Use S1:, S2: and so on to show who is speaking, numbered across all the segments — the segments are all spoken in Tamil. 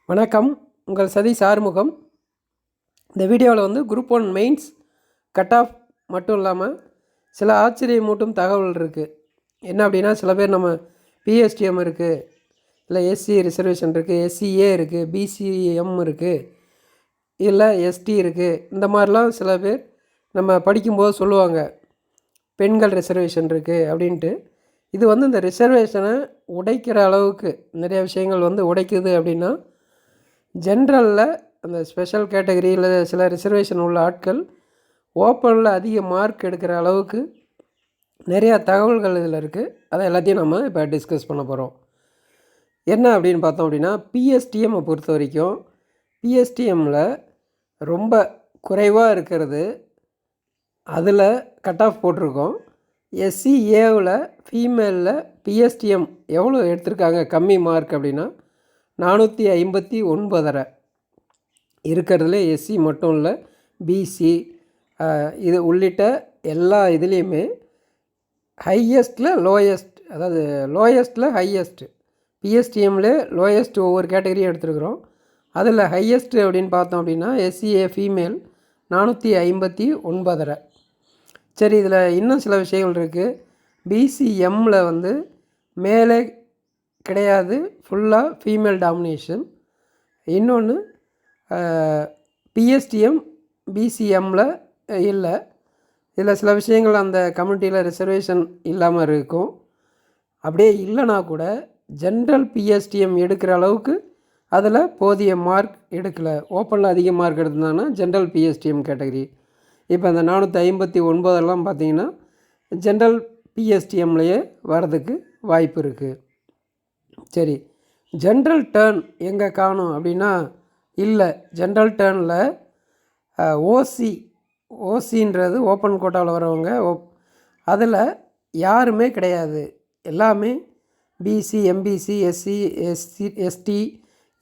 S1: வணக்கம். உங்கள் சதீஷ் ஆறுமுகம். இந்த வீடியோவில் குரூப் 1 மெயின்ஸ் கட் ஆஃப் மட்டும் இல்லாமல் சில ஆச்சரியமூட்டும் தகவல் இருக்குது. என்ன அப்படின்னா, சில பேர் நம்ம பிஎஸ்டிஎம் இருக்குது, இல்லை எஸ்சி ரிசர்வேஷன் இருக்குது, எஸ்சிஏ இருக்குது, பிசிஎம் இருக்குது, இல்லை எஸ்டி இருக்குது. இந்த மாதிரிலாம் சில பேர் நம்ம படிக்கும்போது சொல்லுவாங்க, பெண்கள் ரிசர்வேஷன் இருக்குது அப்படின்ட்டு. இது இந்த ரிசர்வேஷனை உடைக்கிற அளவுக்கு நிறைய விஷயங்கள் உடைக்குது. அப்படின்னா ஜென்ரலில் அந்த ஸ்பெஷல் கேட்டகரியில் சில ரிசர்வேஷன் உள்ள ஆட்கள் ஓப்பனில் அதிக மார்க் எடுக்கிற அளவுக்கு நிறையா தகவல்கள் இதில் இருக்குது. அதை எல்லாத்தையும் நம்ம இப்போ டிஸ்கஸ் பண்ண போகிறோம். என்ன அப்படின்னு பார்த்தோம் அப்படின்னா, பிஎஸ்டிஎம்மை பொறுத்த வரைக்கும் பிஎஸ்டிஎம்மில் ரொம்ப குறைவாக இருக்கிறது, அதில் கட் ஆஃப் போட்டிருக்கோம். எஸ்சிஏவில் ஃபீமேலில் பிஎஸ்டிஎம் எவ்வளோ எடுத்திருக்காங்க கம்மி மார்க் அப்படின்னா 459 இருக்கிறதுல எஸ்சி மட்டும் இல்லை, பிசி இது உள்ளிட்ட எல்லா இதுலேயுமே ஹையஸ்ட்டில் லோயஸ்ட், அதாவது லோயஸ்ட்டில் ஹையஸ்ட்டு. பிஎஸ்டிஎம்மில் லோயஸ்ட் ஒவ்வொரு கேட்டகரியும் எடுத்துருக்குறோம். அதில் ஹையஸ்ட்டு அப்படின்னு பார்த்தோம் அப்படின்னா எஸ்சிஏ ஃபீமேல் 459. சரி, இதில் இன்னும் சில விஷயங்கள் இருக்குது. பிசிஎம்மில் மேலே கிடையாது, ஃபுல்லாக ஃபீமேல் டாமினேஷன். இன்னொன்று பிஎஸ்டிஎம் பிசிஎம்மில் இல்லை. இதில் சில விஷயங்கள் அந்த கம்யூனிட்டியில் ரிசர்வேஷன் இல்லாமல் இருக்கும். அப்படியே இல்லைனா கூட ஜென்ரல் பிஎஸ்டிஎம் எடுக்கிற அளவுக்கு அதில் போதிய மார்க் எடுக்கலை. ஓப்பனில் அதிக மார்க் எடுத்திருந்தாங்கன்னா ஜென்ரல் பிஎஸ்டிஎம் கேட்டகரி. இப்போ அந்த 459 பார்த்திங்கன்னா ஜென்ரல் பிஎஸ்டிஎம்லேயே வர்றதுக்கு வாய்ப்பு இருக்குது. சரி, ஜென்ரல் டேர்ன் எங்கே காணும் அப்படின்னா, இல்லை, ஜென்ரல் டேர்னில் ஓசின்றது ஓப்பன் கோட்டாவில் வரவங்க, அதில் யாருமே கிடையாது. எல்லாமே பிசி, எம்பிசி, எஸ்சி, எஸ்டி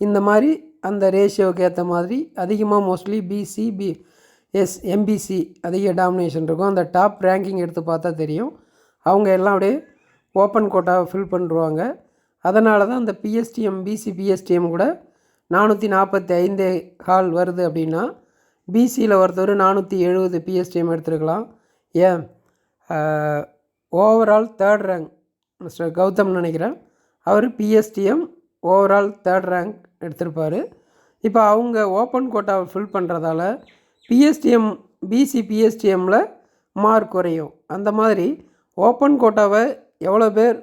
S1: இந்த மாதிரி அந்த ரேஷியோவுக்கு ஏற்ற மாதிரி அதிகமாக மோஸ்ட்லி பிசி, எம்பிசி அதிக டாமினேஷன் இருக்கும். அந்த டாப் ரேங்கிங் எடுத்து பார்த்தா தெரியும். அவங்க எல்லாம் அப்படியே ஓப்பன் கோட்டாவை ஃபில் பண்ணுருவாங்க. அதனால தான் அந்த பிஎஸ்டிஎம் பிசி பிஎஸ்டிஎம் கூட 445 வருது. அப்படின்னா பிசியில் ஒருத்தர் 470 பிஎஸ்டிஎம் எடுத்துருக்கலாம். ஏன் overall third rank mister Gautam நினைக்கிறேன், அவர் பிஎஸ்டிஎம் ஓவரால் தேர்ட் ரேங்க் எடுத்திருப்பார். இப்போ அவங்க ஓப்பன் கோட்டாவை ஃபில் பண்ணுறதால பிஎஸ்டிஎம் பிசி பிஎஸ்டிஎம்மில் மார்க் குறையும். அந்த மாதிரி ஓப்பன் கோட்டாவை எவ்வளோ பேர்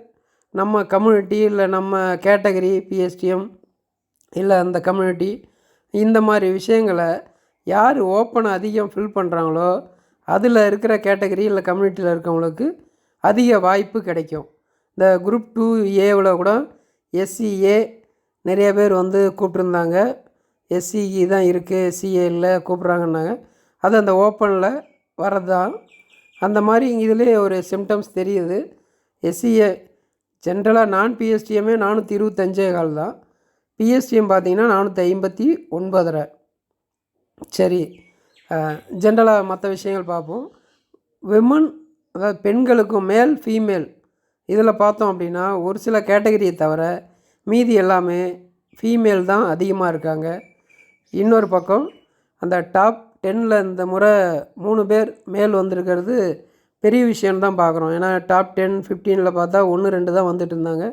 S1: நம்ம கம்யூனிட்டி இல்லை நம்ம கேட்டகரி பிஎஸ்டிஎம் இல்லை அந்த கம்யூனிட்டி இந்த மாதிரி விஷயங்களை யார் ஓப்பனை அதிகம் ஃபில் பண்ணுறாங்களோ அதில் இருக்கிற கேட்டகரி இல்லை கம்யூனிட்டியில் இருக்கவங்களுக்கு அதிக வாய்ப்பு கிடைக்கும். இந்த குரூப் 2ஏவில் கூட எஸ்சிஏ நிறைய பேர் கூப்பிட்ருந்தாங்க. எஸ்சிஇ தான் இருக்குது, எஸ்சிஏ இல்லை கூப்பிட்றாங்கன்னாங்க. அது அந்த ஓப்பனில் வர்றது தான். அந்த மாதிரி இதிலே ஒரு சிம்டம்ஸ் தெரியுது. எஸ்சிஏ ஜென்ரலாக நான் பிஎஸ்டிஎம்மே 425 தான். பிஎஸ்டிஎம் பார்த்திங்கன்னா 459. சரி, ஜென்ரலாக மற்ற விஷயங்கள் பார்ப்போம். விமன், அதாவது பெண்களுக்கும் மேல் ஃபீமேல் இதில் பார்த்தோம் அப்படின்னா ஒரு சில கேட்டகரியை தவிர மீதி எல்லாமே ஃபீமேல் தான் அதிகமாக இருக்காங்க. இன்னொரு பக்கம் அந்த டாப் 10ல் இந்த முறை 3 பேர் மேல் வந்திருக்கிறது பெரிய விஷயம்தான் பார்க்குறோம். ஏன்னா டாப் 10, 15 பார்த்தா 1, 2 தான் வந்துட்டு இருந்தாங்க.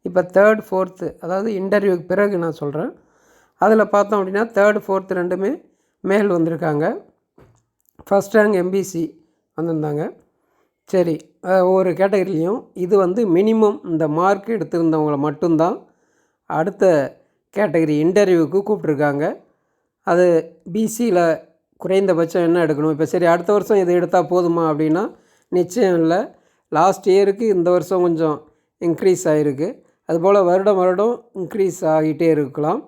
S1: இப்போ 3rd, 4th, அதாவது இன்டர்வியூக்கு பிறகு நான் சொல்கிறேன், அதில் பார்த்தோம் அப்படின்னா 3rd, 4th ரெண்டுமே மேல் வந்திருக்காங்க. ஃபஸ்ட் ரேங்க் எம்பிசி வந்திருந்தாங்க. சரி, ஒவ்வொரு கேட்டகரிலையும் இது மினிமம் இந்த மார்க் எடுத்திருந்தவங்களை மட்டும்தான் அடுத்த கேட்டகரி இன்டர்வியூவுக்கு கூப்பிட்ருக்காங்க. அது பிசியில் குறைந்தபட்சம் என்ன எடுக்கணும். இப்போ சரி, அடுத்த வருஷம் இது எடுத்தால் போதுமா அப்படின்னா நிச்சயம் இல்லை. லாஸ்ட் இயருக்கு இந்த வருஷம் கொஞ்சம் இன்க்ரீஸ் ஆகிருக்கு. அதுபோல் வருடம் இன்க்ரீஸ் ஆகிட்டே இருக்கலாம்.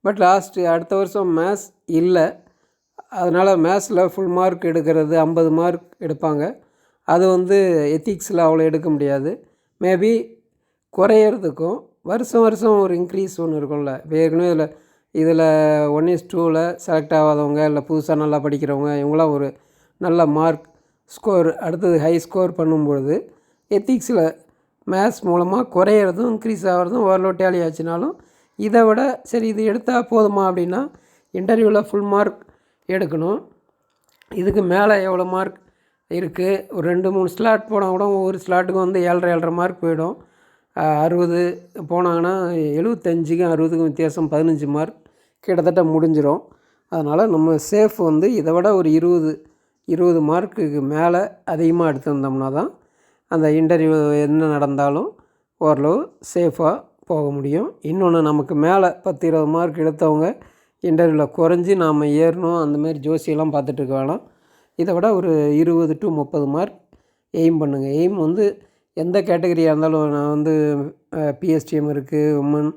S1: பட் அடுத்த வருஷம் மேத்ஸ் இல்லை. அதனால் மேத்ஸில் ஃபுல் மார்க் எடுக்கிறது 50 மார்க் எடுப்பாங்க. அது எத்திக்ஸில் அவ்வளோ எடுக்க முடியாது. மேபி குறையிறதுக்கும் வருஷம் ஒரு இன்க்ரீஸ் ஒன்று இருக்கும்ல. இப்போ ஏற்கனவே இதில் 1:2ல் செலக்ட் ஆகாதவங்க இல்லை புதுசாக நல்லா படிக்கிறவங்க இவங்களாம் ஒரு நல்ல மார்க் ஸ்கோர் அடுத்தது ஹை ஸ்கோர் பண்ணும்பொழுது எத்திக்ஸில் மேத்ஸ் மூலமாக குறையிறதும் இன்க்ரீஸ் ஆகிறதும் ஓரளவு டேலி ஆச்சுனாலும் இதை விட சரி இது எடுத்தால் போதுமா அப்படின்னா இன்டர்வியூவில் ஃபுல் மார்க் எடுக்கணும். இதுக்கு மேலே எவ்வளோ மார்க் இருக்குது, ஒரு 2-3 ஸ்லாட் போனால் கூட ஒவ்வொரு ஸ்லாட்டுக்கும் வந்து 7.5 மார்க் போயிடும். 60 போனாங்கன்னா 75க்கும் 60க்கும் வித்தியாசம் 15 மார்க் கிட்டத்தட்ட முடிஞ்சிடும். அதனால் நம்ம சேஃப் வந்து இதை விட ஒரு 20 மார்க்குக்கு மேலே அதிகமாக எடுத்துருந்தோம்னா தான் அந்த இன்டர்வியூ என்ன நடந்தாலும் ஓரளவு சேஃபாக போக முடியும். இன்னொன்று, நமக்கு மேலே 10-20 மார்க் எடுத்தவங்க இன்டர்வியூவில் குறைஞ்சி நாம் ஏறணும் அந்தமாரி ஜோசியெல்லாம் பார்த்துட்ருக்க வேணாம். இதை விட ஒரு 20 to 30 மார்க் எய்ம் பண்ணுங்கள். எய்ம் வந்து எந்த கேட்டகரியாக இருந்தாலும், நான் வந்து பிஎஸ்டிஎம் இருக்குது, உமன்,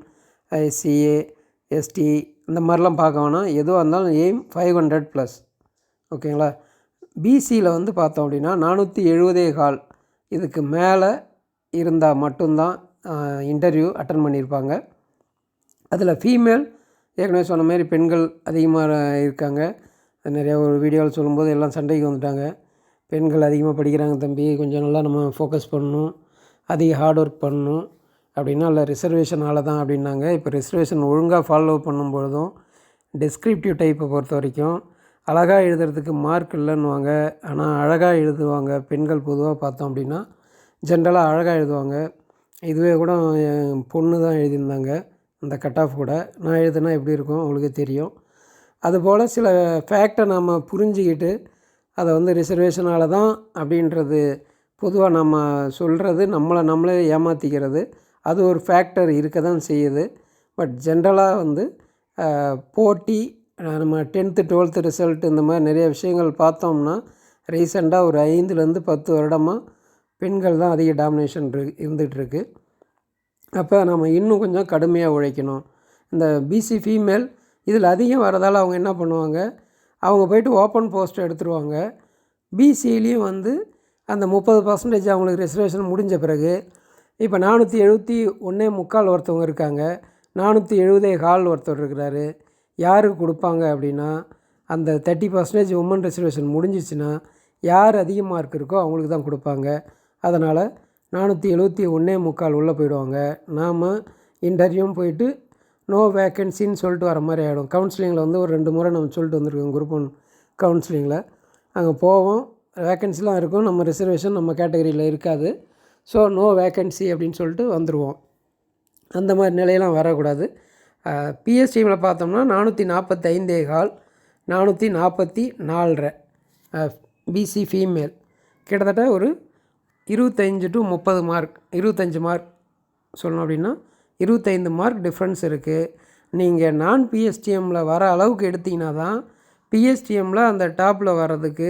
S1: சிஏ, எஸ்டி இந்த மாதிரிலாம் பார்க்க வேணாம். எதுவாக இருந்தாலும் எய்ம் 500+. ஓகேங்களா? பிசியில் வந்து பார்த்தோம் அப்படின்னா 470.25 இதுக்கு மேலே இருந்தால் மட்டும்தான் இன்டர்வியூ அட்டன் பண்ணியிருப்பாங்க. அதில் ஃபீமேல் ஏற்கனவே சொன்ன மாதிரி பெண்கள் அதிகமாக இருக்காங்க. நிறையா ஒரு வீடியோவில் சொல்லும்போது எல்லாம் சண்டைக்கு வந்துட்டாங்க. பெண்கள் அதிகமாக படிக்கிறாங்க தம்பி, கொஞ்சம் நல்லா நம்ம ஃபோக்கஸ் பண்ணணும், அதிக ஹார்ட் ஒர்க் பண்ணணும் அப்படின்னா இல்லை ரிசர்வேஷனால் தான் அப்படின்னாங்க. இப்போ ரிசர்வேஷன் ஒழுங்காக ஃபாலோ பண்ணும்பொழுதும் டெஸ்கிரிப்டிவ் டைப்பை பொறுத்த வரைக்கும் அழகாக எழுதுறதுக்கு மார்க் இல்லைன்னுவாங்க. ஆனால் அழகாக எழுதுவாங்க பெண்கள். பொதுவாக பார்த்தோம் அப்படின்னா ஜென்ரலாக அழகாக எழுதுவாங்க. இதுவே கூட என் பொண்ணு தான் எழுதியிருந்தாங்க அந்த கட் ஆஃப் கூட. நான் எழுதுனா எப்படி இருக்கும் அவங்களுக்கே தெரியும். அதுபோல் சில ஃபேக்டை நம்ம புரிஞ்சிக்கிட்டு அதை வந்து ரிசர்வேஷனால் தான் அப்படின்றது பொதுவாக நம்ம சொல்கிறது நம்மளே ஏமாற்றிக்கிறது. அது ஒரு ஃபேக்டர் இருக்க தான் செய்யுது. பட் ஜென்ரலாக வந்து போட்டி, நம்ம 10th 12th ரிசல்ட் இந்த மாதிரி நிறைய விஷயங்கள் பார்த்தோம்னா ரீசெண்டாக ஒரு 5-10 வருடமாக பெண்கள் தான் அதிக டாமினேஷன் இருந்துகிட்ருக்கு. அப்போ நம்ம இன்னும் கொஞ்சம் கடுமையாக உழைக்கணும். இந்த பிசி ஃபீமேல் இதில் அதிகம் வரதால் அவங்க என்ன பண்ணுவாங்க, அவங்க போய்ட்டு ஓப்பன் போஸ்ட் எடுத்துருவாங்க. பிசியிலையும் வந்து அந்த 30% அவங்களுக்கு ரிசர்வேஷன் முடிஞ்ச பிறகு இப்போ 471.25 ஒருத்தவங்க இருக்காங்க, 470.25 ஒருத்தர் இருக்கிறாரு. யாருக்கு கொடுப்பாங்க அப்படின்னா அந்த 30% உமன் ரிசர்வேஷன் முடிஞ்சிச்சுன்னா யார் அதிக மார்க் இருக்கோ அவங்களுக்கு தான் கொடுப்பாங்க. அதனால் 471.25 உள்ளே போயிடுவாங்க. நாம் இன்டர்வியூவும் போயிட்டு நோ வேக்கன்சின்னு சொல்லிட்டு வர மாதிரி ஆகிடும். கவுன்சிலிங்கில் வந்து ஒரு 2 முறை நம்ம சொல்லிட்டு வந்திருக்கோம். குரூப் 1 கவுன்சிலிங்கில் அங்கே போவோம், வேக்கன்சிலாம் இருக்கும், நம்ம ரிசர்வேஷன் நம்ம கேட்டகரியில் இருக்காது, ஸோ நோ வேக்கன்சி அப்படின்னு சொல்லிட்டு வந்துடுவோம். அந்த மாதிரி நிலையெல்லாம் வரக்கூடாது. பிஎஸ்டிஎம்மில் பார்த்தோம்னா 445.25 444 பிசி ஃபீமேல் கிட்டத்தட்ட ஒரு 25 to 30 மார்க், 25 மார்க் சொல்லணும் அப்படின்னா 25 மார்க் டிஃப்ரென்ஸ் இருக்குது. நீங்கள் நான் பிஎஸ்டிஎம்மில் வர அளவுக்கு எடுத்திங்கன்னா தான் பிஎஸ்டிஎம்மில் அந்த டாப்பில் வர்றதுக்கு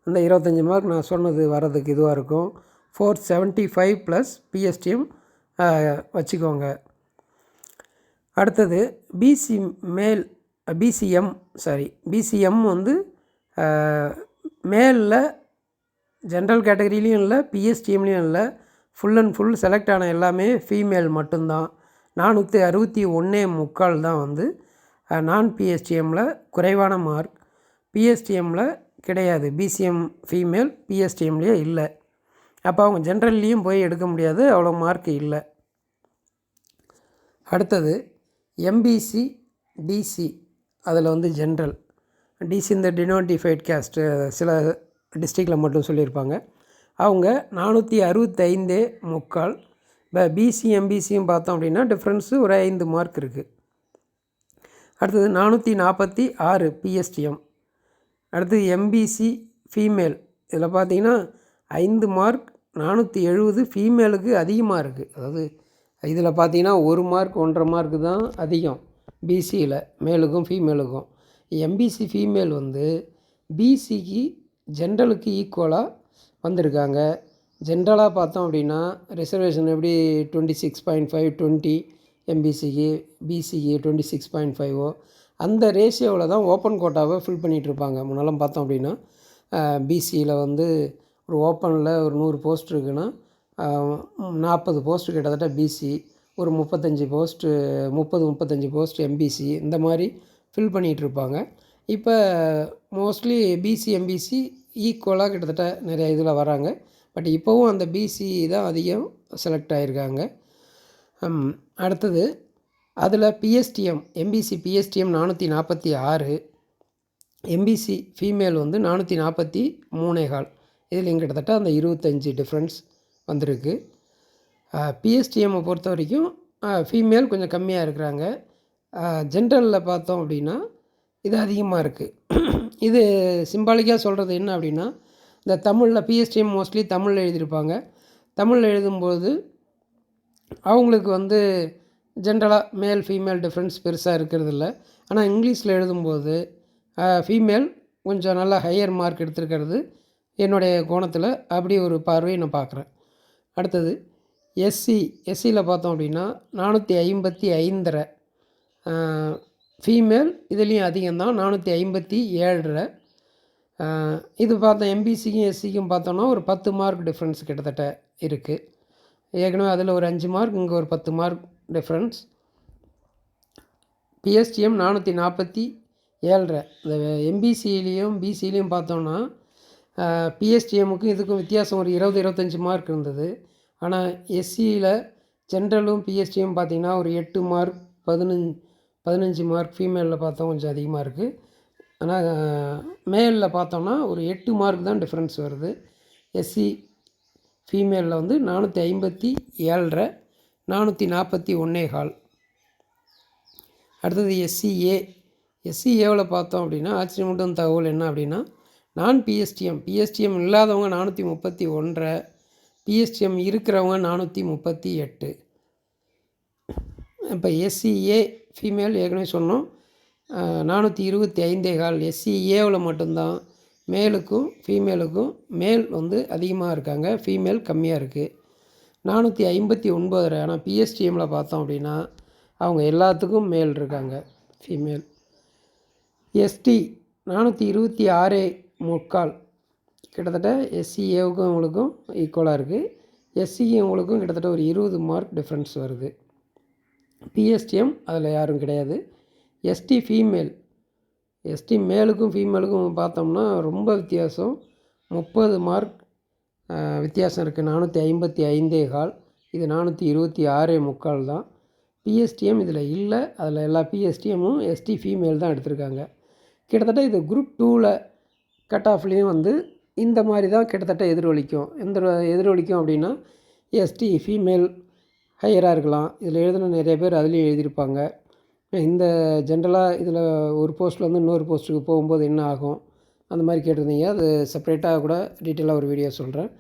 S1: அந்த 25 மார்க் நான் சொன்னது வர்றதுக்கு இதுவாக இருக்கும். 475 + பிஎஸ்டிஎம் வச்சுக்கோங்க. அடுத்தது பிசிஎம் வந்து மேலில் ஜென்ரல் கேட்டகரியிலையும் இல்லை, பிஎஸ்டிஎம்லேயும் இல்லை, ஃபுல் அண்ட் ஃபுல் செலக்ட் ஆன எல்லாமே ஃபீமேல் மட்டும்தான். 461.25 தான் வந்து நான் பிஎஸ்டிஎம்மில் குறைவான மார்க். பிஎஸ்டிஎம்மில் கிடையாது. பிசிஎம் ஃபீமேல் பிஎஸ்டிஎம்லேயே இல்லை. அப்போ அவங்க ஜென்ரல்லையும் போய் எடுக்க முடியாது, அவ்வளோ மார்க் இல்லை. அடுத்தது எம்பிசி டிசி, அதில் வந்து ஜென்ரல். டிசி இந்த டினோட்டிஃபைட் கேஸ்ட்டு சில டிஸ்ட்ரிக்டில் மட்டும் சொல்லியிருப்பாங்க. அவங்க 465.25. இப்போ பிசி எம்பிசியும் பார்த்தோம் அப்படின்னா டிஃப்ரென்ஸு ஒரு 5 மார்க் இருக்குது. அடுத்தது 446 பிஎஸ்டிஎம். அடுத்தது எம்பிசி ஃபீமேல், இதில் பார்த்திங்கன்னா 5 மார்க் 470 ஃபீமேலுக்கு அதிகமாக இருக்குது. அதாவது இதில் பார்த்திங்கன்னா 1 மார்க் 1.5 மார்க்கு தான் அதிகம் பிசியில், மேலுக்கும் ஃபீமேலுக்கும். எம்பிசி ஃபீமேல் வந்து பிசிக்கு ஜென்ரலுக்கு ஈக்குவலாக வந்திருக்காங்க. ஜென்ரலாக பார்த்தோம் அப்படின்னா ரிசர்வேஷன் எப்படி 26.5 20 எம்பிசிக்கு, பிசிக்கு 26.5 அந்த ரேஷியோவில் தான் ஓப்பன் கோட்டாவை ஃபில் பண்ணிகிட்ருப்பாங்க. முன்னெல்லாம் பார்த்தோம் அப்படின்னா பிசியில் வந்து ஒரு ஓப்பனில் ஒரு 100 போஸ்ட் இருக்குன்னா 40 போஸ்ட்டு கிட்டத்தட்ட பிசி, ஒரு 35 போஸ்ட்டு 30-35 போஸ்ட் எம்பிசி, இந்த மாதிரி ஃபில் பண்ணிகிட்ருப்பாங்க. இப்போ மோஸ்ட்லி பிசி எம்பிசி ஈக்குவலாக கிட்டத்தட்ட நிறைய இதில் வராங்க. பட் இப்போவும் அந்த பிசி தான் அதிகம் செலக்ட் ஆகியிருக்காங்க. அடுத்தது அதில் P S T M M B C P S T M 446, M B C female வந்து 443.25. இதில் கிட்டத்தட்ட அந்த 25 டிஃப்ரென்ஸ் வந்திருக்கு. பிஎஸ்டிஎம்மை பொறுத்த வரைக்கும் ஃபீமேல் கொஞ்சம் கம்மியாக இருக்கிறாங்க. ஜென்ரலில் பார்த்தோம் அப்படின்னா இது அதிகமாக இருக்குது. இது சிம்பாலிக்காக சொல்கிறது என்ன அப்படின்னா, இந்த தமிழில் பிஎஸ்டிஎம் மோஸ்ட்லி தமிழில் எழுதியிருப்பாங்க. தமிழில் எழுதும்போது அவங்களுக்கு வந்து ஜென்ரலாக மேல் ஃபீமேல் டிஃப்ரென்ஸ் பெருசாக இருக்கிறதில்ல. ஆனால் இங்கிலீஷில் எழுதும்போது ஃபீமேல் கொஞ்சம் நல்லா ஹையர் மார்க் எடுத்திருக்கிறது என்னுடைய கோணத்தில் அப்படி ஒரு பார்வையை நான் பார்க்குறேன். அடுத்தது எஸ்சியில் பார்த்தோம் அப்படின்னா 455.5 ஃபீமேல், இதுலேயும் அதிகம்தான் 457. இது பார்த்தோம் எம்பிசிக்கும் எஸ்சிக்கும் பார்த்தோன்னா ஒரு 10 மார்க் டிஃப்ரென்ஸ் கிட்டத்தட்ட இருக்குது. ஏற்கனவே அதில் ஒரு 5 மார்க், இங்கே ஒரு 10 மார்க் டிஃப்ரென்ஸ். பிஎஸ்டிஎம் 447. இந்த எம்பிசியிலையும் பிசிலையும் பார்த்தோன்னா பிஎஸ்டிஎம்முக்கும் இதுக்கும் வித்தியாசம் ஒரு 20-25 மார்க் இருந்தது. ஆனால் எஸ்சியில் ஜென்ரலும் பிஎஸ்டிஎம் பார்த்திங்கன்னா ஒரு 8 மார்க் 15 மார்க், ஃபீமேலில் பார்த்தோம் கொஞ்சம் அதிகமாக இருக்குது. ஆனால் மேலில் பார்த்தோன்னா ஒரு 8 மார்க் தான் டிஃப்ரென்ஸ் வருது. எஸ்சி ஃபீமேலில் வந்து 457, 441.25. அடுத்தது எஸ்சிஏவில் பார்த்தோம் அப்படின்னா ஆச்சரியமூட்டும் தகவல் என்ன அப்படின்னா, பிஎஸ்டிஎம் இல்லாதவங்க 431, பிஎஸ்டிஎம் இருக்கிறவங்க 438. இப்போ எஸ்சிஏ ஃபீமேல் ஏற்கனவே சொன்னோம் 425.25. எஸ்சிஏவில் மட்டும்தான் மேலுக்கும் ஃபீமேலுக்கும் மேல் வந்து அதிகமாக இருக்காங்க, ஃபீமேல் கம்மியாக இருக்குது 459. ஆனால் பிஎஸ்டிஎம்மில் பார்த்தோம் அப்படின்னா அவங்க எல்லாத்துக்கும் மேல் இருக்காங்க, ஃபீமேல். எஸ்டி 426.25. கிட்டத்தட்ட எஸ்சிஏவுக்கும் இவங்களுக்கும் ஈக்குவலாக இருக்குது. எஸ்சிக்கும் இவங்களுக்கும் கிட்டத்தட்ட ஒரு 20 மார்க் டிஃப்ரென்ஸ் வருது. பிஎஸ்டிஎம் அதில் யாரும் கிடையாது. எஸ்டி மேலுக்கும் ஃபீமேலுக்கும் பார்த்தோம்னா ரொம்ப வித்தியாசம், 30 மார்க் வித்தியாசம் இருக்குது. 455.25, இது 426.25 தான். பிஎஸ்டிஎம் இதில் இல்லை. அதில் எல்லா பிஎஸ்டிஎம்மும் எஸ்டி ஃபீமேல் தான் எடுத்திருக்காங்க. கிட்டத்தட்ட இது குரூப் 2ல் கட் ஆஃப்லேயும் வந்து இந்த மாதிரி தான் கிட்டத்தட்ட எதிரொலிக்கும் அப்படின்னா எஸ்டி ஃபீமேல் ஹையராக இருக்கலாம். இதில் எழுதின நிறைய பேர் அதுலேயும் எழுதியிருப்பாங்க. இந்த ஜென்ரலாக இதில் ஒரு போஸ்ட்டில் வந்து இன்னொரு போஸ்ட்டுக்கு போகும்போது என்ன ஆகும் அந்த மாதிரி கேட்டிருந்தீங்க. அது செப்பரேட்டாக கூட டீட்டெயிலாக ஒரு வீடியோ சொல்கிறேன்.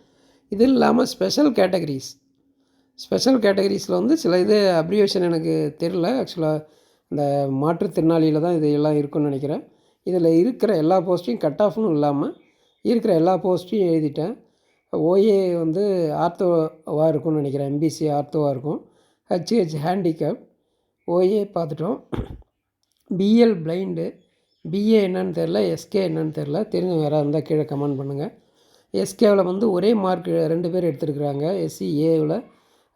S1: இது இல்லாமல் ஸ்பெஷல் கேட்டகரிஸில் வந்து சில இது அப்ரிவேஷன் எனக்கு தெரில. ஆக்சுவலாக இந்த மாற்றுத்திறனாளியில் தான் இது எல்லாம் இருக்குன்னு நினைக்கிறேன். இதில் இருக்கிற எல்லா போஸ்ட்டையும் கட் ஆஃப்னு இல்லாமல் இருக்கிற எல்லா போஸ்ட்டையும் எழுதிட்டேன். ஓஏ வந்து ஆர்த்தோவாக இருக்கும்னு நினைக்கிறேன், எம்பிசி ஆர்த்தோவாக இருக்கும். ஹெச்ஹெச் ஹேண்டிகேப், ஓஏ பார்த்துட்டோம். பிஎல் பிளைண்டு, பிஏ என்னன்னு தெரில, எஸ்கே என்னன்னு தெரில, தெரிஞ்ச வேறு இருந்தால் கீழே கமெண்ட் பண்ணுங்கள். எஸ்கேவில் வந்து ஒரே மார்க் 2 பேர் எடுத்துருக்குறாங்க. எஸ்சிஏவில்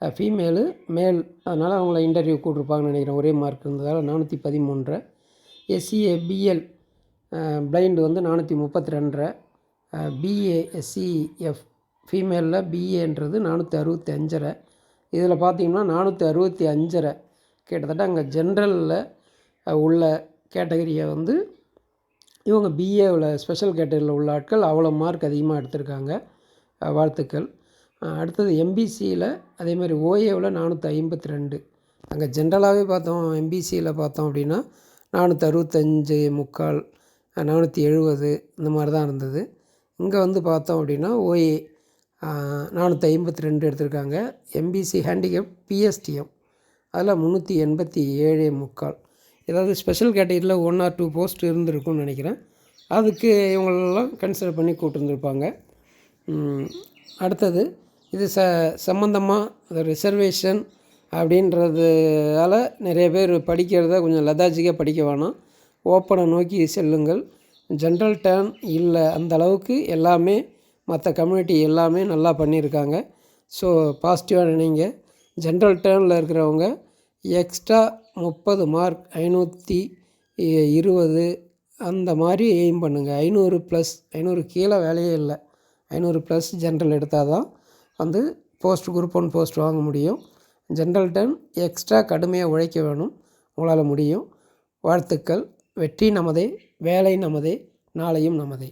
S1: ஃபீமேலு மேல், அதனால் அவங்கள இன்டர்வியூ கூட்டிருப்பாங்கன்னு நினைக்கிறேன். ஒரே மார்க் இருந்ததால் 413. எஸ்சிஏ பிஎல் பிளைண்டு வந்து 432. பிஏ எஸ்சிஎஃப் ஃபீமேலில் பிஏன்றது 465. இதில் பார்த்திங்கன்னா 465 கிட்டத்தட்ட அங்கே ஜென்ரலில் உள்ள கேட்டகரியை வந்து இவங்க பிஏவில் ஸ்பெஷல் கேட்டகரியில் உள்ள ஆட்கள் அவ்வளோ மார்க் அதிகமாக எடுத்திருக்காங்க. வாழ்த்துக்கள். அடுத்தது எம்பிசியில் அதேமாதிரி ஓஏவில் 452. அங்கே ஜென்ரலாகவே பார்த்தோம், எம்பிசியில் பார்த்தோம் அப்படின்னா 465.25, 470 இந்த மாதிரி தான் இருந்தது. இங்கே வந்து பார்த்தோம் அப்படின்னா ஓஏ 452 எடுத்திருக்காங்க. எம்பிசி ஹேண்டிகேப் பிஎஸ்டிஎம் அதில் 387.25. ஏதாவது ஸ்பெஷல் கேட்டகரியில் 1 or 2 போஸ்ட் இருந்திருக்கும்னு நினைக்கிறேன். அதுக்கு இவங்களெல்லாம் கன்சிடர் பண்ணி கூப்பிட்டுருந்துருப்பாங்க. அடுத்தது இது சம்மந்தமாக ரிசர்வேஷன் அப்படின்றதால நிறைய பேர் படிக்கிறத கொஞ்சம் லெதாஜிக்காக படிக்க வேணாம், ஓப்பனை நோக்கி செல்லுங்கள். ஜென்ரல் டேர்ன் இல்லை, அந்த அளவுக்கு எல்லாமே மற்ற கம்யூனிட்டி எல்லாமே நல்லா பண்ணியிருக்காங்க. ஸோ பாசிட்டிவாக நினைங்க. ஜென்ரல் டேர்னில் இருக்கிறவங்க எக்ஸ்ட்ரா 30 மார்க் 520 அந்த மாதிரி எய்ம் பண்ணுங்கள். 500 கீழே வேலையே இல்லை. 500+ ஜென்ரல் எடுத்தால் தான் வந்து குரூப் 1 போஸ்ட் வாங்க முடியும். ஜென்ரல் டேர்ன் எக்ஸ்ட்ரா கடுமையாக உழைக்க வேணும். உங்களால் முடியும். வாழ்த்துக்கள். வெற்றி நமதே, வேலை நமதே, நாளையும் நமதே.